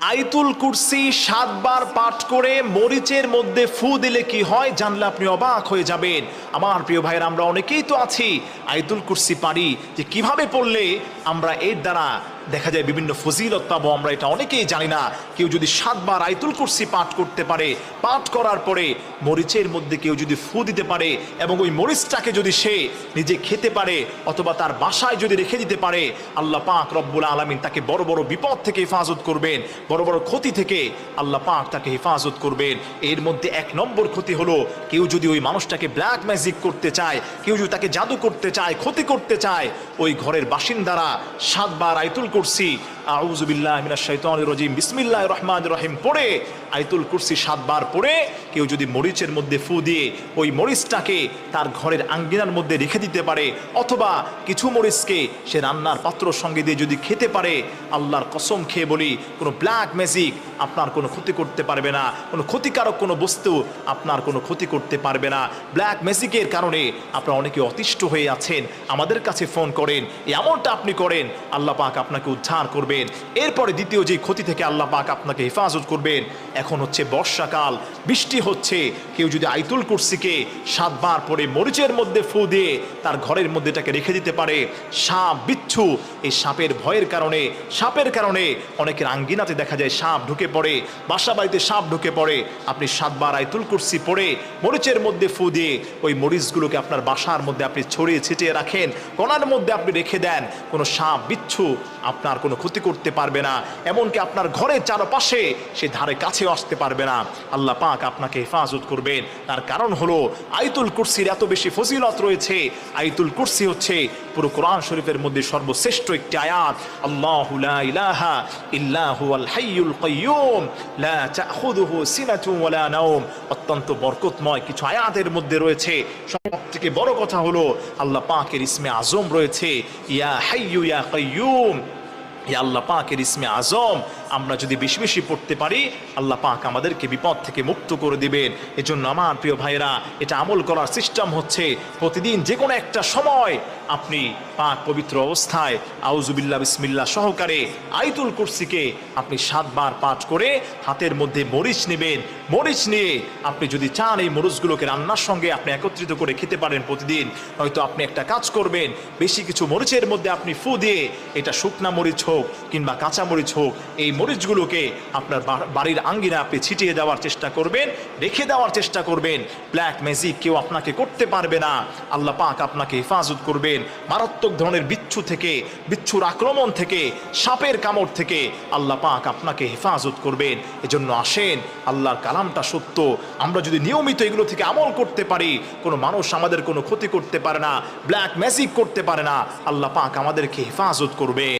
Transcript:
আয়াতুল কুরসি 7 বার পাঠ করে মরিচের মধ্যে ফু দিলে কি হয় জানলে আপনি অবাক হয়ে যাবেন। আমার প্রিয় ভাইয়েরা, আমরা অনেকেই তো আছি আয়াতুল কুরসি পারি, যে কিভাবে পড়লে আমরা এর দ্বারা দেখা যায় বিভিন্ন ফজিলত পাবো, আমরা এটা অনেকেই জানি না। কেউ যদি 7 বার আয়াতুল কুরসি পাঠ করতে পারে, পাঠ করার পরে মরিচের মধ্যে কেউ যদি ফু দিতে পারে এবং ওই মরিচটাকে যদি সে নিজে খেতে পারে অথবা তার বাসায় যদি রেখে দিতে পারে, আল্লাহ পাক রব্বুল আলামিন তাকে বড় বড় বিপদ থেকে হেফাজত করবেন, বড় বড় ক্ষতি থেকে আল্লাহ পাক তাকে হেফাজত করবেন। এর মধ্যে 1 নম্বর ক্ষতি হলো, কেউ যদি ওই মানুষটাকে ব্ল্যাক ম্যাজিক করতে চায়, কেউ যদি তাকে জাদু করতে চায়, ক্ষতি করতে চায়, ওই ঘরের বাসিন্দারা 7 বার আয়াতুল কুরসি আউযু বিল্লাহি মিনাশ শাইতানির রাজিম বিসমিল্লাহির রহমানির রহিম পড়ে, আয়াতুল কুরসি 7 বার পড়ে কেউ যদি মরিচের মধ্যে ফু দিয়ে ওই মরিচটাকে তার ঘরের আঙ্গিনার মধ্যে রেখে দিতে পারে অথবা কিছু মরিচকে সে রান্নার পাত্রর সঙ্গে দিয়ে যদি খেতে পারে, আল্লাহর কসম খেয়ে বলি কোনো ব্ল্যাক ম্যাজিক আপনার কোনো ক্ষতি করতে পারবে না, কোনো ক্ষতিকারক কোনো বস্তু আপনার কোনো ক্ষতি করতে পারবে না। ব্ল্যাক ম্যাজিকের কারণে আপনারা অনেকে অতিষ্ঠ হয়ে আছেন, আমাদের কাছে ফোন করেন, এমনটা আপনি করেন, আল্লাহ পাক আপনাকে উদ্ধার করবেন। এরপরে দ্বিতীয় যে ক্ষতি থেকে আল্লাহ পাক আপনাকে হেফাজত করবেন, এখন হচ্ছে বর্ষাকাল, বৃষ্টি হচ্ছে, কেউ যদি আয়াতুল কুরসিকে 7 বার পরে মরিচের মধ্যে ফু দিয়ে তার ঘরের মধ্যে এটাকে রেখে দিতে পারে, সাপ বিচ্ছু, এই সাপের ভয়ের কারণে, সাপের কারণে অনেকের আঙ্গিনাতে দেখা যায় সাপ ঢুকে পড়ে, বাসা বাড়িতে সাপ ঢুকে পড়ে, আপনি 7 বার আয়াতুল কুরসি পড়ে মরিচের মধ্যে ফু দিয়ে ওই মরিচগুলোকে আপনার বাসার মধ্যে আপনি ছড়িয়ে ছিটিয়ে রাখেন, কোণার মধ্যে আপনি রেখে দেন, কোনো সাপ বিচ্ছু আপনার কোনো ক্ষতি করতে পারবে না, এমনকি আপনার ঘরের চারপাশে সে ধারে কাছেও আসতে পারবে না। আল্লাহ পাক আপনাকে হেফাজত করবেন। তার কারণ হলো আয়াতুল কুরসির এত বেশি ফজিলত রয়েছে। আয়াতুল কুরসি হচ্ছে পুরো কোরআন শরীফের মধ্যে সর্বশ্রেষ্ঠ একটি আয়াত। আল্লাহু লা ইলাহা ইল্লা হুয়াল হাইয়ুল কাইয়্যুম লা তাখুযুহু সিনাতুন ওয়ালা নাওম। অত্যন্ত বরকতময় কিছু আয়াতের মধ্যে রয়েছে। সবথেকে বড় কথা হলো আল্লাহ পাকের ইসমে আজম রয়েছে, ইয়া হাইয়্যু ইয়া কাইয়্যুম। আল্লাহ পাকের ইসমে আজম আমরা যদি বেশি বেশি পড়তে পারি, আল্লাহ পাক আমাদেরকে বিপদ থেকে মুক্ত করে দিবেন। এজন্য আমার প্রিয় ভাইরা, এটা আমল করার সিস্টেম হচ্ছে প্রতিদিন যে কোনো একটা সময় আপনি পাক পবিত্র অবস্থায় আউযু বিল্লাহ বিসমিল্লাহ সহকারে আয়াতুল কুরসিকে আপনি 7 বার পাঠ করে হাতের মধ্যে মরিচ নেবেন। মরিচ নিয়ে আপনি যদি চান এই মরিচগুলোকে রান্নার সঙ্গে আপনি একত্রিত করে খেতে পারেন প্রতিদিন। হয়তো আপনি একটা কাজ করবেন, বেশি কিছু মরিচের মধ্যে আপনি ফু দিয়ে, এটা শুকনা মরিচ হোক কিংবা কাঁচা মরিচ হোক, এই মরিচগুলোকে আপনার বাড়ির আঙ্গিনা আপনি ছিটিয়ে দেওয়ার চেষ্টা করবেন, রেখে দেওয়ার চেষ্টা করবেন। ব্ল্যাক ম্যাজিক কেউ আপনাকে করতে পারবে না। আল্লাহ পাক আপনাকে হেফাজত করবেন মারাত্মক ধরনের বিচ্ছু থেকে, বিচ্ছুর আক্রমণ থেকে, সাপের কামড় থেকে আল্লাহ পাক আপনাকে হেফাজত করবেন। এজন্য আসেন, আল্লাহর কালামটা সত্য, আমরা যদি নিয়মিত এগুলো থেকে আমল করতে পারি, কোনো মানুষ আমাদের কোনো ক্ষতি করতে পারে না, ব্ল্যাক ম্যাজিক করতে পারে না, আল্লাহ পাক আমাদেরকে হেফাজত করবে।